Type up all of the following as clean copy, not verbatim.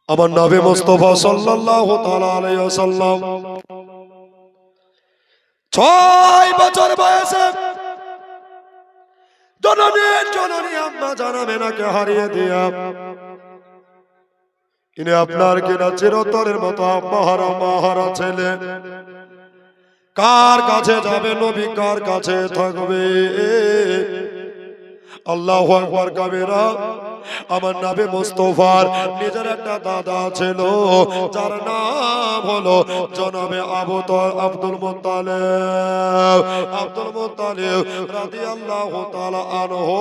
আমার নবী মুস্তাফা সাল্লাল্লাহু তাআলা আলাইহি ওয়াসাল্লাম 6 বছর বয়সে জননী আম্মা জানামেনাকে হারিয়ে দিয়া ইনি আপনার কিনা চিরতরের মতো আম্মাহারা ছেলে। কার কাছে যাবে নবী, কার কাছে থাকবে? আল্লাহু আকবার কাবীরা। আমার নবী মুস্তাফার নিজের একটা দাদা ছিল, যার নাম হলো জনাবে আব্দুল মুত্তালিব রাদিয়াল্লাহু তাআলা আনহু।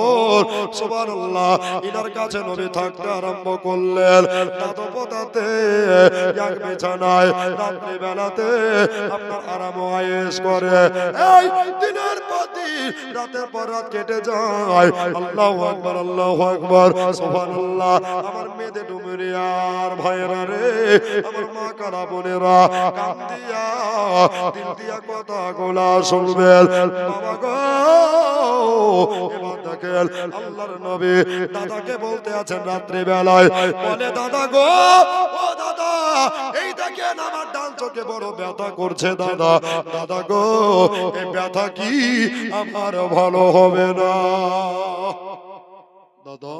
সুবহানাল্লাহ। ইনার কাছে নবী থাকতে আরম্ভ করলেন। দাদপদাতে এক বিছানায় রাত্রি বেলাতে আপনার আরাম আয়েশ করে। এই দিনের প্রতি রাতের পর রাত কেটে যায়। আল্লাহু আকবার, আল্লাহু আকবার, সুবহানাল্লাহ। আমার মেয়েদের ডুমুরিয়ার ভাইরা রে, আমার মা কারা বোনেরা, কান দিয়া দিল দিয়া কথাগুলা শুনবেন। বাবা গো, এবার দেখেন আল্লাহর নবী দাদাকে বলতে আছেন রাত্রি বেলায়, বলে দাদা গো, ও দাদা, এই দেখেন আমার ডান চোখে বড় ব্যথা করছে দাদা। দাদা গো, এই ব্যথা কি আমার ভালো হবে না? দাদা,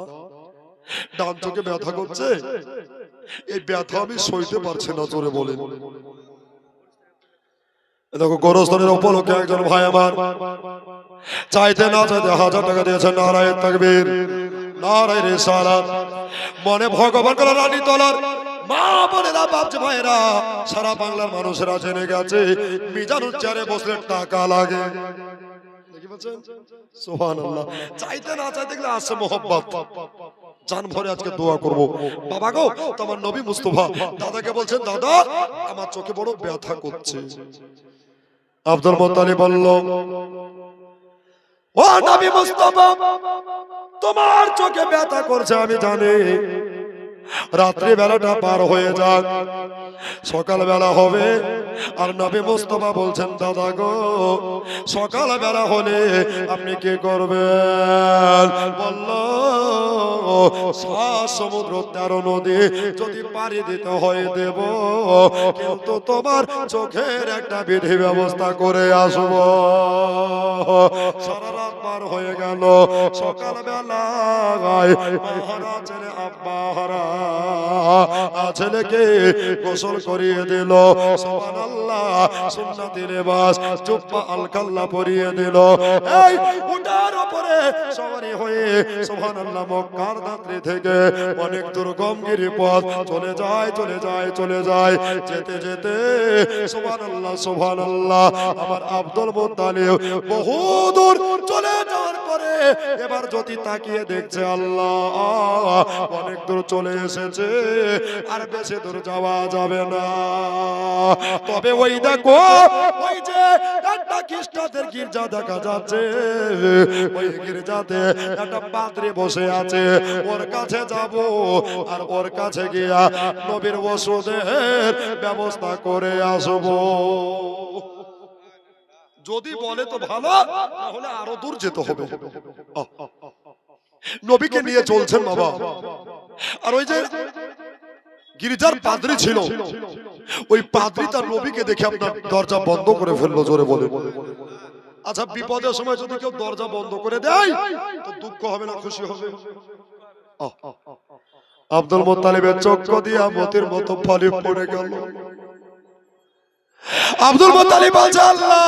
ডান চোখে ব্যথা করছে, এই ব্যথা আমি সইতে পারছি না, জোরে বলেন। দেখো, গোরস্থানের উপলক্ষে একজন ভাই আমার চাইতে না চাইতে 1000 টাকা দিয়েছেন। নারায়ে তাকবীর, নারায়ে রিসালাত। মনে ভগবান করা রানী তলার মা বোনেরা, বাপজি ভাইরা, সারা বাংলার মানুষেরা জেনে গেছে মিজানুর চেয়ারে বসলে টাকা লাগে। দেখি বলছেন সুবহানাল্লাহ। চাইতে না চাইতে গেলে আসে মোহব্বত। জান ভরে আজকে দোয়া করব। বাবা গো, তোমার নবী মুস্তাফা দাদাকে বলছেন, দাদা আমার চোখে বড় ব্যথা করছে। আব্দুল মুত্তালিব বলল, ও নবী মুস্তাফা, তোমার চোখে ব্যথা করছে আমি জানি। রাত্রি বেলাটা পার হয়ে যাক, সকাল বেলা হবে। আর নবী মুস্তাফা বলছেন, দাদা গো, সকাল বেলা হলে আপনি কি করবেন? বলল, 7 সমুদ্র 13 নদী যদি পাড়ি দিতে হয় দেব, কিন্তু তোমার চোখের একটা বিধি ব্যবস্থা করে আসব। সারা রাত পার হয়ে গেল। সকাল বেলায় মহারাজের আব্বাহারা ছেলেকে গোসল করিয়ে দিল। সুবহানাল্লাহ। সুন্নতি লিবাস জুব্বা আলকাল্লা পরিয়ে দিল। এই উটার উপরে সওয়ারি হয়ে সুবহানাল্লাহ মক্কার দাত্রী থেকে অনেক দুর্গম গিরিপথ চলে যায়, চলে যায়, চলে যায়। যেতে যেতে সুবহানাল্লাহ, সুবহানাল্লাহ, আমার আব্দুল মুত্তালিব বহু দূর চলে যাওয়ার পরে এবার যদি তাকিয়ে দেখছে, আল্লাহ অনেক দূর চলে এসেছে, আর বেশি দূর যাওয়া যাবে না। তবে ওই দেখো, ওই যে একটা খ্রিস্টানদের গির্জা দেখা যাচ্ছে, ওই গির্জাতে একটা পাদ্রী বসে আছে, ওর কাছে যাব, আর ওর কাছে গিয়া নবীর ওষুধের ব্যবস্থা করে আসবো। যদি বলে তো ভালো, তাহলে আরো দূর যেতে হবে। নবীকে নিয়ে চলছেন বাবা। আর ওই যে গির্জার পাদ্রী ছিল, ওই পাদ্রী তার নবীকে দেখে আপনার দরজা বন্ধ করে ফেললো, জোরে বলে। আচ্ছা, বিপদের সময় যদি কেউ দরজা বন্ধ করে দেয় তো দুঃখ হবে না, খুশি হবে? আব্দুল মুত্তালিবের চক্ষু দিয়া মতির মতো পানি পড়ে গেল। আব্দুল মুত্তালিব বলছে, আল্লাহ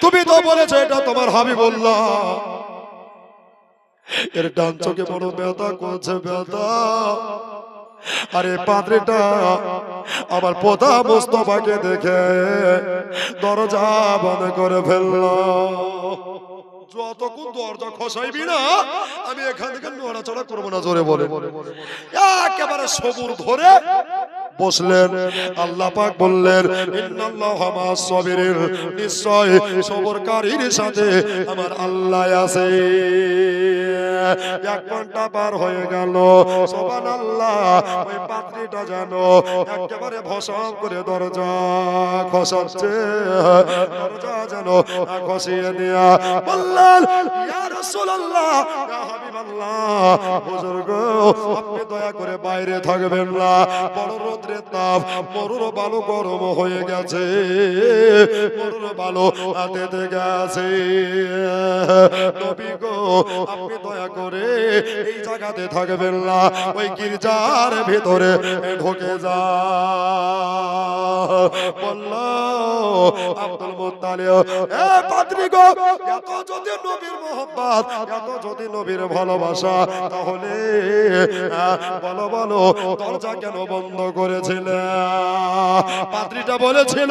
তুমি তো বলেছো এটা তোমার হাবিবুল্লাহ, এর ডান চোখে বড় ব্যথা করছে, ব্যথা। আরে পাদ্রীটা আমার পোতা মুস্তাফাকে দেখে দরজা বন্ধ করে ফেললো। যতক্ষণ দরজা খসাইবি না আমি এখান থেকে নড়াচড়া করবো না, জোরে বলে। একেবারে সবুর ধরে বসলেন। আল্লাহ পাক বললেন ইন্নাল্লাহা মা'আস সাবিরিন, নিশ্চয় সবরকারীর সাথে আমার আল্লাহ আছে। 1 ঘন্টা পার হয়ে গেল, সুবহানাল্লাহ। ওই পাত্রীটা যেন একেবারে ভসম করে দরজা খসাচ্ছে, দরজা যেন খসিয়ে দিয়া বললেন ইয়া রাসূলুল্লাহ, ইয়া হাবিবাল্লাহ, হুজুর গো আপনি দয়া করে বাইরে থাকবেন না, বড় রোদ্রের তাপ, মরুর বালু গরম হয়ে গেছে, মরুর বালু হাতে গেছে। নবী গো আপনি দয়া করে এই জায়গাতে থাকবেন না, ওই গির্জার ভিতরে ঢুকে যা। বলল আব্দুল মুত্তালিব, এ পাদ্রী গো, এত যদি নবীর মোহব্বত, এত যদি নবীর ভালোবাসা, তাহলে বলো বলো দরজা কেন বন্ধ করেছিলে? পাদ্রীটা বলেছিল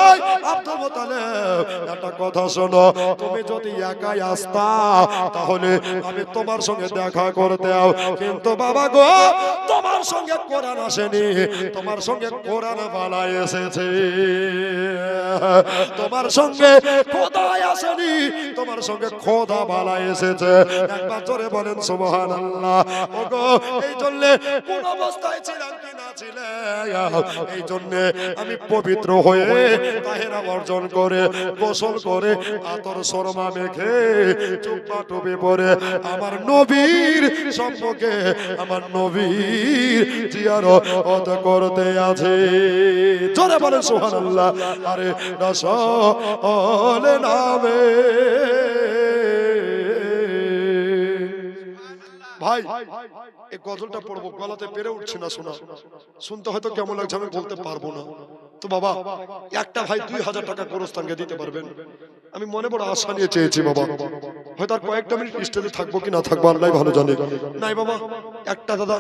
এই আব্দুল মুত্তালিব, একটা কথা শোনো, তুমি যদি একাই আসতা তাহলে আমি তোমার সঙ্গে দেখা করতাম, কিন্তু বাবা গো তোমার সঙ্গে কোরআন আসেনি, তোমার সঙ্গে কোরআন বালা এসেছে, তোমার সঙ্গে খোদা আসেনি, তোমার সঙ্গে খোদা বালা এসেছে। একবার জোরে বলেন সুবহানাল্লাহ। ওগো এই জন্য কোন অবস্থায় ছিলাম কি না ছিলেন, এই জন্য আমি পবিত্র হয়ে তাহেরা অর্জন করে গোসল করে আতর শর্মা মেখে চুপা টুপি পরে আমার নবীর সম্পর্কে আমার নবীর জিয়ারত করতে আছে। জোরে বলেন সুবহানাল্লাহ। আরে রাসূল নামে ভাই এই গজলটা পড়বো, গলাতে পেরে উঠছে না শোনা, শুনতে হয়তো কেমন লাগছে আমি বলতে পারবো না। তো বাবা একটা ভাই 2000 টাকা গোরস্থানকে দিতে পারবেন? আমি মনে বড় আশা নিয়ে চেয়েছি বাবা, হয়তো আর কয়েকটা মিনিট স্টেজে থাকবো কি না থাকবো আল্লাহ ভালো জানে। নাই বাবা, একটা দাদা,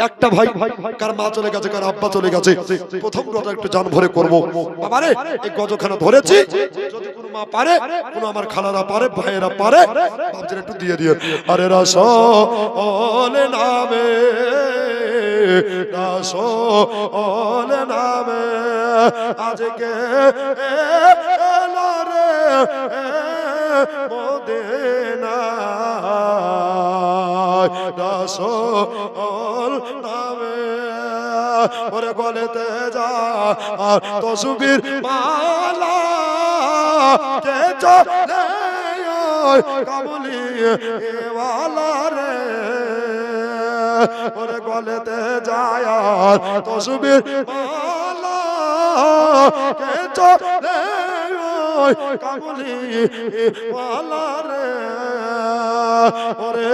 একটা ভাই, কার মা চলে গেছে, কার আব্বা চলে গেছে, প্রথম কথা একটু জান ভরে করবো। বাবারে এই গজখানা ধরেছি, যদি কোনো মা পারে, কোনো আমার খালারা পারে, ভাইয়েরা পারে, বাপজিরা একটু দিয়ে দিয়ে। আরে রাসূল নামে, রাসূল নামে আজকে এলো রে মদিনায়, রাসূল নামে ওরে গলেতে যা তসবির মালা কে চলে কাবুলি ওয়ালা রে, ওরে গলেতে যায় তসবির মালা কে চলে কাবুলি ওয়ালা রে, ওরে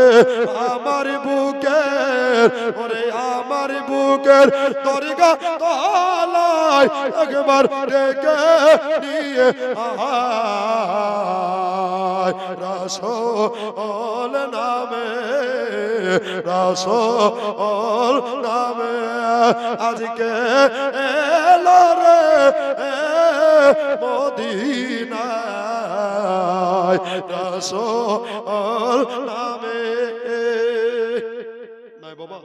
আমার বুকের, ওরে আমার বুকের দরগা তলায় একবার ডেকে নিয়ে আয়, রাসূল নামে, রাসূল নামে আজকে এলো রে মদিনায়, রাসূল নামে। নাই বাবা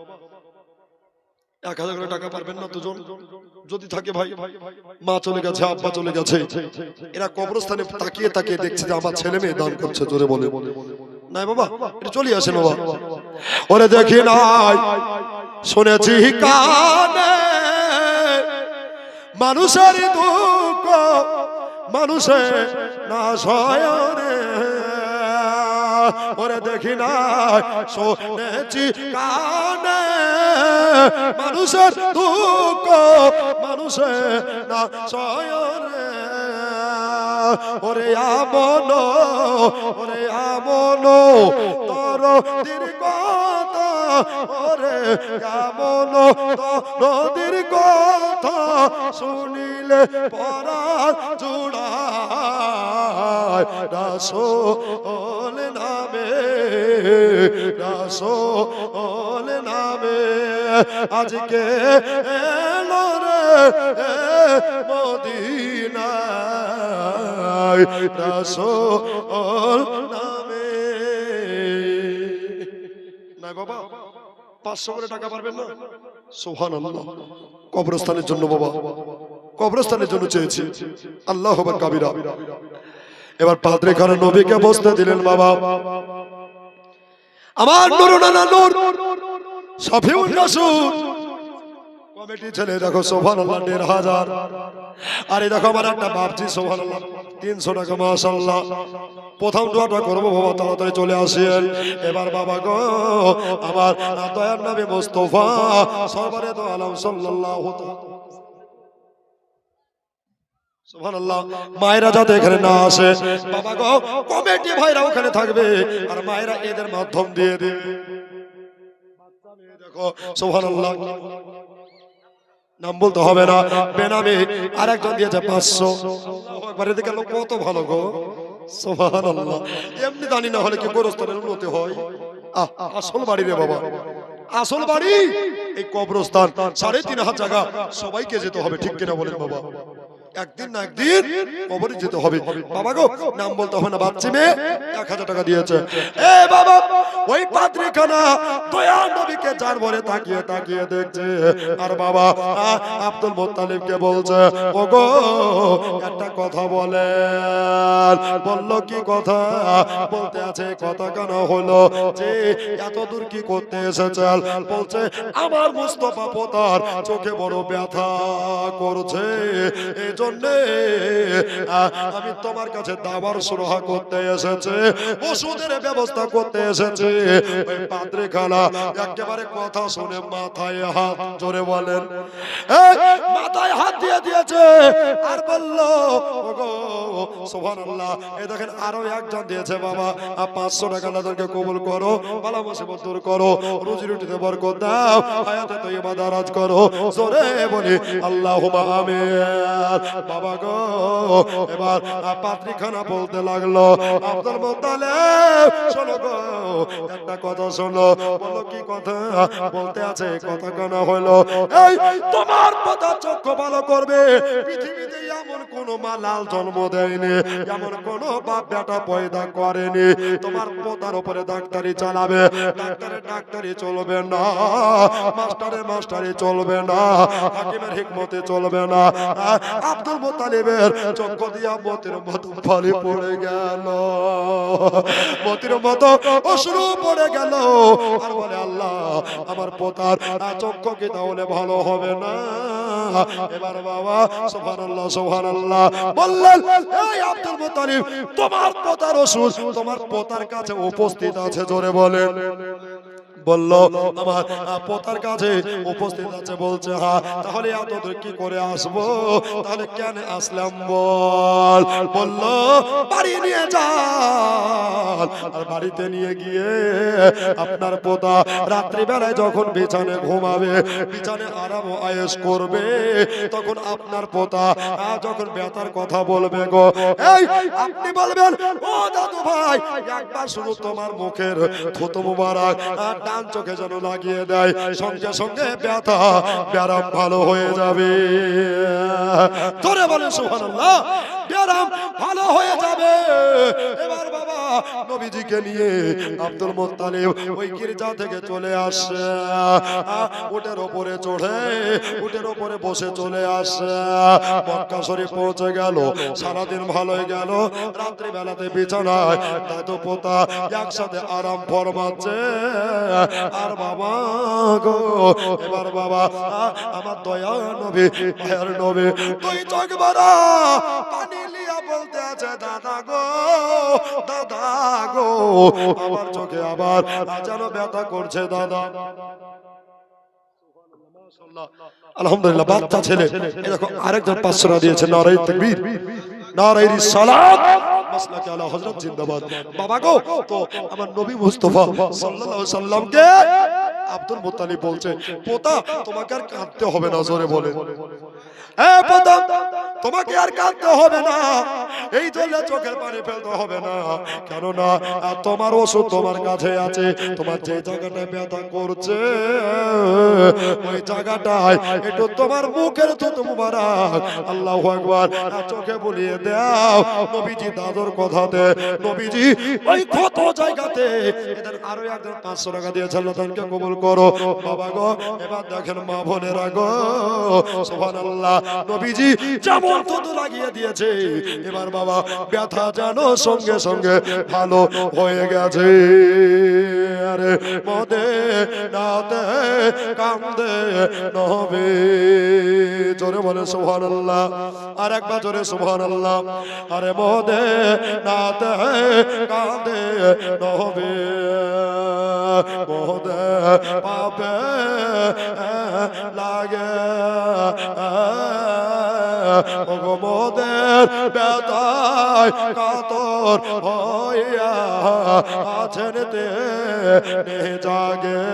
1000 টাকা পারবেন না দুজন? যদি থাকে ভাই, মা চলে গেছে, আব্বা চলে গেছে, এরা কবরস্থানে তাকিয়ে তাকিয়ে দেখছে যে আমার ছেলে মেয়ে দান করছে, জোরে বলে নাই বাবা এটা চলে আসেন বাবা। ওরে দেখি নাই শুনেছি কানে মানুষের দুঃখ মানুষের না সয়নে, ওরে দেখি নাই শুনেছি কানে মানুষের দুঃখ মানুষের না সয়নে, ওরে আমন, ওরে আমন তোর দীর্ঘতা, ওরে আমন নদীর কথা শুনিলে পরাণ জুড়ায়, রাসূল নামে, রাসূল নামে আজকে এলো রে মদিনায়, রাসূল নামে। নাই বাবা 500 করে টাকা পারবেন না? সুবহানাল্লাহ। কবরস্থানের জন্য বাবা, কবরস্থানের জন্য চেয়েছি। আল্লাহু আকবার কাবীরা। এবার পাদ্রী খান নবীকে বসতে দিলেন বাবা। আমার নুরুনানা নূর শফিউর রাসূল কমিটি ছেলে দেখো সুবহানাল্লাহ ১৫০০। আরে দেখো আমার একটা বাপজি সুবহানাল্লাহ ৩০০ টাকা মাশাআল্লাহ। প্রথম দোয়াটা করবো বাবা, তাড়াতাড়ি চলে আসেন। এবার বাবা গো আমার দয়ার নবী মুস্তাফা সরবরে তো আলম সাল্লাল্লাহু সুবহানাল্লাহ। মায়েরা যাতে এখানে না আসে বাবা গো, কমিটি ভাইরা ওখানে থাকবে আর মায়েরা এদের মাধ্যম দিয়ে দেবে। দেখো সুবহানাল্লাহ, নাম বলতে হবে না, বেনামে আরেকজন দিয়েছে ৫০০। একবার এদিকে লোক কত ভালো গো সুবহানাল্লাহ। এমনি জানি না হলে কি গোরস্থানের উন্নতি হয়। আসল বাড়ি রে বাবা, আসল বাড়ি এই কবরস্থান। ৩.৫ জায়গা সবাইকে যেতে হবে, ঠিক কিনা বলেন বাবা? একদিন না একদিন কবরে যেতে হবে বাবা গো। নাম বলতে হবে না, বাচ্চি মেয়ে ১০০০ টাকা দিয়েছে। এ বাবা ওই পাদ্রীখানা দয়ার নবীকে যার বলে তাকিয়ে তাকিয়ে দেখছে আর বাবা আব্দুল মুত্তালিবকে বলছে ওগো একটা কথা বলেন। বলল কি কথা? বলতে আছে কথা কেন হলো যে এত দূর কি করতে এসেছেন? বলছে আমার মুস্তাফা পোতার চোখে বড় ব্যথা করছে, আমি তোমার কাছে দাবার সুরাহা করতে এসেছে, ওষুধের ব্যবস্থা করতে এসেছে। ওই পাদ্রীখানা একেবারে কথা শুনে মাথায় হাত, জোরে বলেন, মাথায় হাত দিয়ে দিয়েছে আর বলল ওগো সুবহানাল্লাহ। এই দেখেন আরো একজন দিয়েছে বাবা ৫০০ টাকা, তাদেরকে কবুল করো, বালা মুসিবত দূর করো, রুজি রুটিতে বরকত দাও, হায়াতে তয়্যিবা দারাজ করো, জোরে বলি আল্লাহুম্মা আমিন। বাবা গো এবার পাদ্রীখানা বলতে লাগলো আব্দুল মুত্তালিব শোনো গো একটা কথা শোনো। বলো কি কথা? বলতে আছে কথা কেন হলো এই তোমার কথা চক্ষু ভালো করবে। পৃথিবীতে এমন কোন মা লাল জন্ম দেয়নি, এমন কোন বাপ বেটা পয়দা করেনি। তোমার পোতার উপরে ডাক্তারি চালাবে, ডাক্তারি চলবে না, মাস্টারি চলবে না, হাকিমের হিকমতে চলবে না। আব্দুল মুত্তালিবের চক্ষু দিয়া মতির মতো পানি পড়ে গেল, মতির মতো অশ্রু পড়ে গেল আর বলে আল্লাহ আমার পোতার চক্ষু কি তাহলে ভালো হবে না? এবার বাবা সুবহানাল্লাহ সুবহানাল্লাহ বললেন এই আব্দুল মুত্তালিব তোমার পোতার ওষুধ তোমার পোতার কাছে উপস্থিত আছে, জোরে বলেন। বলল আমার পোতার কাছে উপস্থিত আছে। বলছে হ্যাঁ, তাহলে এত দূর কি করে আসবো? তাহলে কেন আসলাম বল? বলল বাড়ি নিয়ে যান, আর বাড়িতে নিয়ে গিয়ে আপনার পোতা রাত্রি বেলায় যখন বিছানে ঘুমাবে, বিছানে আরাম আয়েশ করবে, তখন আপনার পোতা যখন ব্যথার কথা বলবে গো এই আপনি বলবেন ও দাদু ভাই একবার শুধু তোমার মুখের থুতু মুবারক ডান চোখে যেন লাগিয়ে দেয়, সঙ্গে সঙ্গে ব্যথা ব্যারাম ভালো হয়ে যাবে। ধরে বলেন সুবহানাল্লাহ, ব্যারাম ভালো হয়ে যাবে। এবার বাবা নবীজিকে নিয়ে আব্দুল মুত্তালিব ওই গির্জা থেকে চলে আসে, উটের উপরে চড়ে উটের উপরে বসে চলে আসে, মক্কা শরীফ পৌঁছে গেল। সারাদিন ভালোই গেল, রাত্রি বেলাতে বিছানায় দাদু পোতা একসাথে আরাম ফরমাচ্ছে। আর বাবা গো এবার বাবা আমার দয়া নবী মায়ের নবী তুই চোখ ভরা পানি লিয়া বলতে আছে দাদা গো দাদা গো, আমার চোখে আবার যেন ব্যথা করছে দাদা। আলহামদুলিল্লাহ বাচ্চা ছেলে। এই দেখো আরেকজন ৫০০ টাকা দিয়েছে। নারায়ে তাকবীর, নারায়ে রিসালাত, মাসলাকে আলা হযরত জিন্দাবাদ। বাবা গো তো আমার নবী মুস্তাফা সাল্লাল্লাহু আলাইহি সাল্লামকে আব্দুল মুত্তালিব বলছে পোতা তোমাকে আর কাঁদতে হবে না, জোরে বলে এ পোতা তোমাকে আর কাঁদতে হবে না, এই জন্য চোখের পানি ফেলতে হবে না, কেননা তোমার ওষুধ তোমার কাছে আছে। তোমার যে জায়গাটায় ব্যথা করছে ওই জায়গাটায় একটু তোমার মুখের থুতু মুবারক আল্লাহু আকবার চোখে বুলিয়ে দাও। নবীজি দাদুর কথাতে নবীজি ওই ক্ষত জায়গাতে এদের আরো একজন 500 টাকা দিয়েছেন, তাদেরকে কবুল করো বাবা গো। এবার দেখেন মা বোনেরা গো, সুবহানাল্লাহ, নবীজি যেমন থুতু লাগিয়ে দিয়েছে, এবার বাবা ব্যথা যেন সঙ্গে সঙ্গে ভালো হয়ে গেছে। আরে মদে নাতে কান্দে নবী, জোরে বলে সুবহানাল্লাহ, আর একবার জোরে সুবহানাল্লাহ। আরে মদে নাতে কান্দে নবী, মদে পাপে লাগে মোদের ব্যথায় কাতর হইয়া আছেন তেনে জাগে,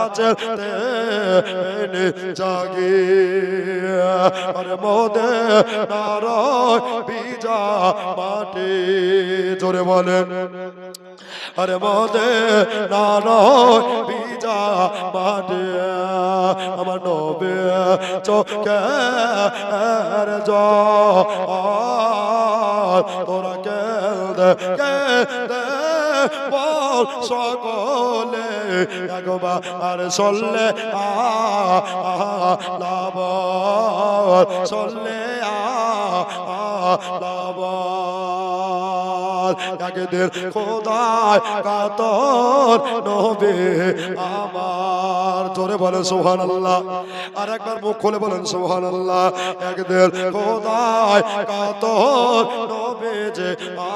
আছেন তেনে জাগে। আরে মোদের নারয় বিজা মাটি, জোরে বলেন আরে মোদে নারয় বিজা মাটি, আমার নবী চোখের জল তোরা কেঁদে কেঁদে বল সকলে একবার চললে লাভ, চললে লাভ। একদিন খোদায় কাতর নবী আমার, জোরে বলেন সুবহানাল্লাহ, আর একবার মুখ খুলে বলেন সুবহানাল্লাহ। একদিন খোদায় কাতর নবী যে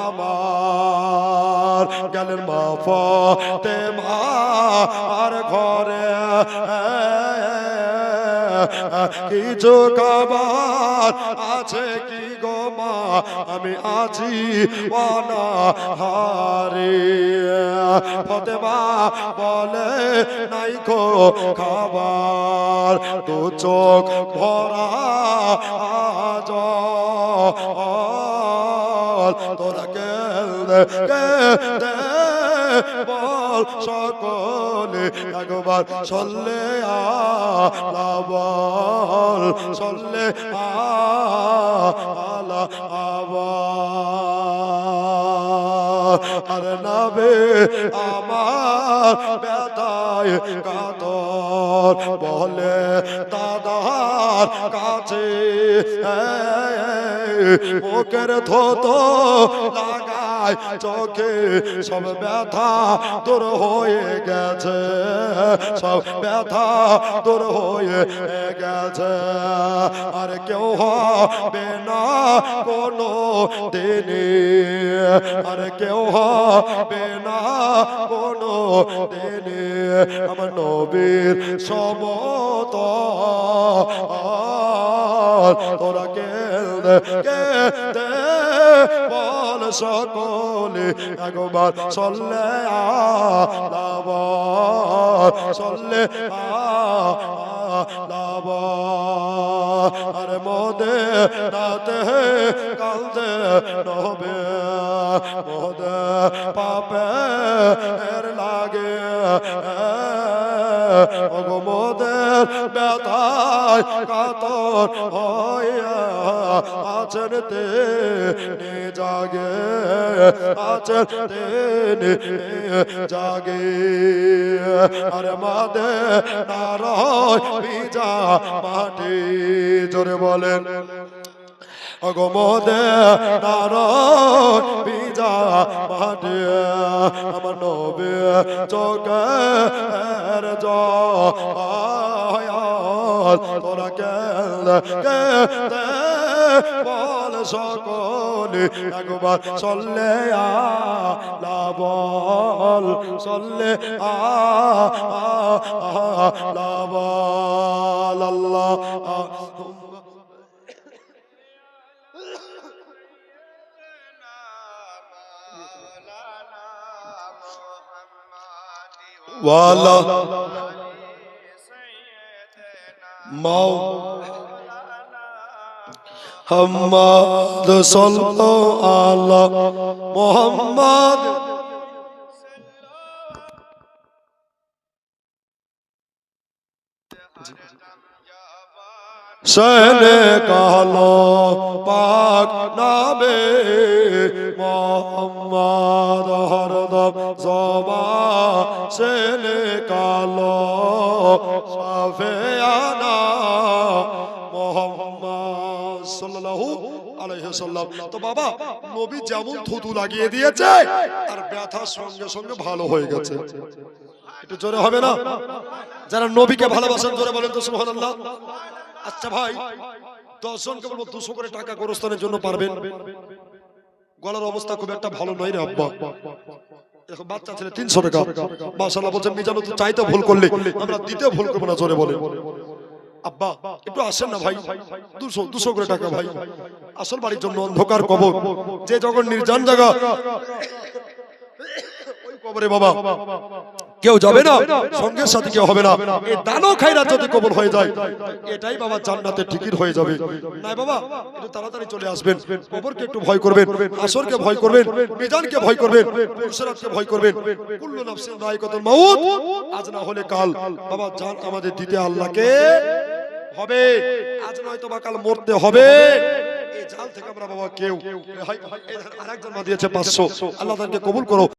আমার, গেলেন মা ফাতেমা আর ঘরে কিছু খাবার আছে কি গো মা, আমি আছি অনাহারে। ফাতেমা বলে নাই গো খাবার, তো চোখ ভরা জল তোরা কেঁদে কেঁদে বল সকলে একবার চললে বল, চললে আলা আবার। আরে নবী আমার ব্যথায় কাতর বলে দাদার কাছে মুখের থুতু লাগায় চোখে, সব ব্যথা দূর হয়ে গেছে, সব ব্যথা দূর হয়ে গেছে। আর কেউ হবে না কোনো দিনে, আর কেউ হবে না কোনো দিনে আমার নবীর সমত তোরা কেঁদে কেঁদে বল সকলে একবার চললে বল, চললে আর মোদে রাতে কালদে নবে, মোদে পাপে লাগে মোদের ব্যথায় কাতর হইয়া আছেন তেনে জাগে, আছেন তেনে জাগে। আর মাদে নারয় বিজা মাটি, জোরে বলেন অগমদে নারয় বিজা মাটি, আমার নবী চোখের জল তোরা কেঁদে কেঁদে বল সকলে একবার চললে বল, চললে বল। আল্লাহ ওয়ালা মোহাম্মদ সাল্লাল্লাহু আলা মোহাম্মদ সেনে কালো পাক নামে মোহাম্মদ হরদম জবা সেনে কালো সাফিয়ানা মোহাম্মদ সাল্লাল্লাহু আলাইহি সাল্লাম। তো বাবা নবী যেমন থুতু লাগিয়ে দিয়েছে আর ব্যথার সঙ্গে সঙ্গে ভালো হয়ে গেছে। একটু জোরে হবে না? যারা নবীকে ভালোবাসেন জোরে বলেন তো সুবহানাল্লাহ। আচ্ছা ভাই 10 জনকে বলবো 200 করে টাকা গোরস্থানের জন্য পারবেন? গলার অবস্থা খুব একটা ভালো নয় রে আব্বা। দেখো বাচ্চা ছেলে 300 টাকা মাশাআল্লাহ বলছে মিজান তো চাইতে ভুল করলে আমরা দিতে ভুল করব না, জোরে বলে আব্বা একটু আসেন না ভাই। 200 করে টাকা ভাই। আসল বাড়ির জন্য অন্ধকার কবর, যে যখন নির্জন জায়গা ওই কবরে বাবা কেউ যাবে না, সঙ্গের সাথে কেউ হবে না। এই দানো খায়রাত যদি কবুল হয়ে যায় এটাই বাবা জান্নাতের টিকিট হয়ে যাবে। না বাবা একটু তাড়াতাড়ি চলে আসবেন। কবরকে একটু ভয় করবেন, আসরকে ভয় করবেন, মিজানকে ভয় করবেন, পুরসরাতকে ভয় করবেন। কুল্লু নাফসিন যায়কাতুল মাউত, আজ না হলে কাল বাবা জান আমাদের দিতে আল্লাহকে হবে। আজ নয়তো বা কাল মরতে হবে। এই জাল থেকে আমরা বাবা কেউ আরেকজন মা দিয়েছে 500, আল্লাহ তাকে কবুল করো।